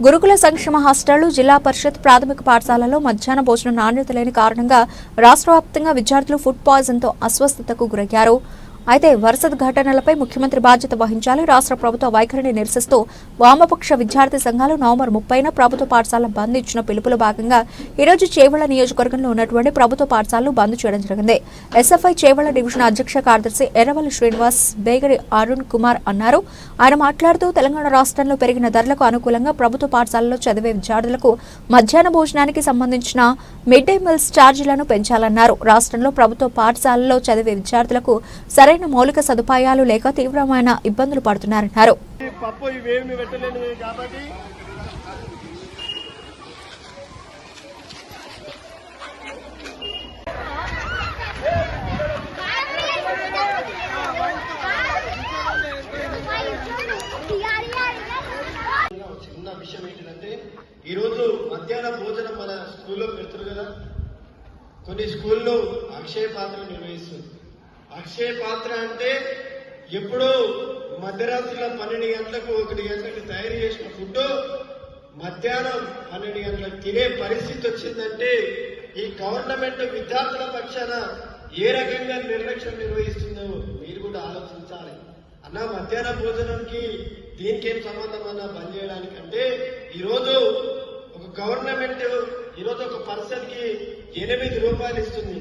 గురుకుల సంక్షేమ హాస్టళ్లు జిల్లా పరిషత్ ప్రాథమిక పాఠశాలలో మధ్యాహ్న భోజనం నాణ్యత లేని కారణంగా రాష్ట్ర వ్యాప్తంగా విద్యార్థులు ఫుడ్ పాయిజన్ తో అస్వస్థతకు గురయ్యారు. అయితే వరుస ఘటనలపై ముఖ్యమంత్రి బాధ్యత వహించాలి. రాష్ట్ర ప్రభుత్వ వైఖరిని నిరసిస్తూ వామపక్ష విద్యార్థి సంఘాలు నవంబర్ 30న ప్రభుత్వ పాఠశాల బంద్ ఇచ్చిన పిలుపులో భాగంగా ఈరోజు చేవెళ్ల నియోజకవర్గంలో ఉన్నటువంటి ప్రభుత్వ పాఠశాలలు బంద్ చేయడం జరిగింది. ఎస్ఎఫ్ఐ చేవెళ్ల డివిజన్ అధ్యక్ష కార్యదర్శి ఎర్రవల్లి శ్రీనివాస్ బేగరి అరుణ్ కుమార్ అన్నారు. ఆయన మాట్లాడుతూ తెలంగాణ రాష్ట్రంలో పెరిగిన ధరలకు అనుకూలంగా ప్రభుత్వ పాఠశాలలో చదివే విద్యార్థులకు మధ్యాహ్న భోజనానికి సంబంధించిన మిడ్ డే మీల్స్ ఛార్జీలను పెంచాలన్నారు. రాష్ట్రంలో ప్రభుత్వ పాఠశాలలో చదివే విద్యార్థులకు సరైన మౌలిక సదుపాయాలు లేక తీవ్రమైన ఇబ్బందులు పడుతున్నారన్నారు. చిన్న విషయం ఏంటంటే ఈరోజు మధ్యాహ్న భోజనం మన స్కూల్లో పెడుతున్నారు కదా. కొన్ని స్కూల్లో అక్షయ పాత్ర నిర్వహిస్తుంది. అక్షయ పాత్ర అంటే ఎప్పుడో మధ్యరాత్రిలో 12 గంటలకు 1 గంటలకు తయారు చేసిన ఫుడ్ మధ్యాహ్నం 12 గంటలకు తినే పరిస్థితి వచ్చిందంటే ఈ గవర్నమెంట్ విద్యార్థుల పక్షాన ఏ రకంగా నిర్లక్ష్యం నిర్వహిస్తుందో మీరు కూడా ఆలోచించాలి. అన్న మధ్యాహ్న భోజనంకి దీనికి ఏం సంబంధం అన్నా బంద్ చేయడానికంటే ఈరోజు ఒక గవర్నమెంట్ ఈరోజు ఒక పర్సన్ కి 8 రూపాయలు ఇస్తుంది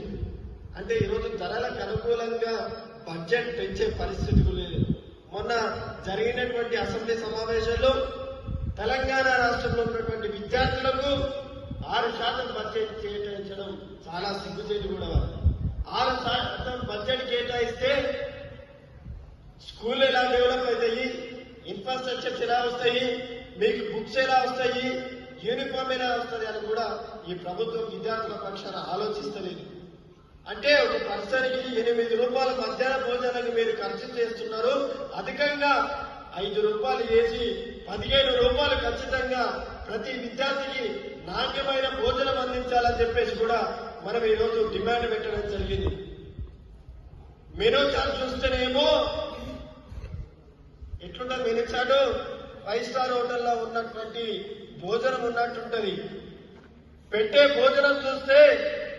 అంటే ఈరోజు ధరలకు అనుకూలంగా బడ్జెట్ పెంచే పరిస్థితి లేదు. మొన్న జరిగినటువంటి అసెంబ్లీ సమావేశంలో తెలంగాణ రాష్ట్రంలో ఉన్నటువంటి విద్యార్థులకు 6% బడ్జెట్ కేటాయించడం చాలా సిగ్గుచేటు కూడా. 6% బడ్జెట్ కేటాయిస్తే స్కూల్ ఎలా డెవలప్ అవుతాయి, ఇన్ఫ్రాస్ట్రక్చర్స్ ఎలా వస్తాయి, మీకు బుక్స్ ఎలా వస్తాయి, యూనిఫామ్ ఎలా వస్తుంది అని కూడా ఈ ప్రభుత్వం విద్యార్థుల పక్షాన ఆలోచిస్తలేదు. అంటే ఒక పర్సన్కి 8 రూపాయల మధ్యాహ్న భోజనానికి మీరు ఖర్చు చేస్తున్నారు. అధికంగా 5 రూపాయలు చేసి 15 రూపాయలు ఖచ్చితంగా ప్రతి విద్యార్థికి నాణ్యమైన భోజనం అందించాలని చెప్పేసి కూడా మనం ఈరోజు డిమాండ్ పెట్టడం జరిగింది. మెనూ చార్ట్ చూస్తేనేమో ఎట్లుంటుంది మెనూ చార్ట్ 5 స్టార్ హోటల్లో ఉన్నటువంటి భోజనం ఉన్నట్టుంటది. పెట్టే భోజనం చూస్తే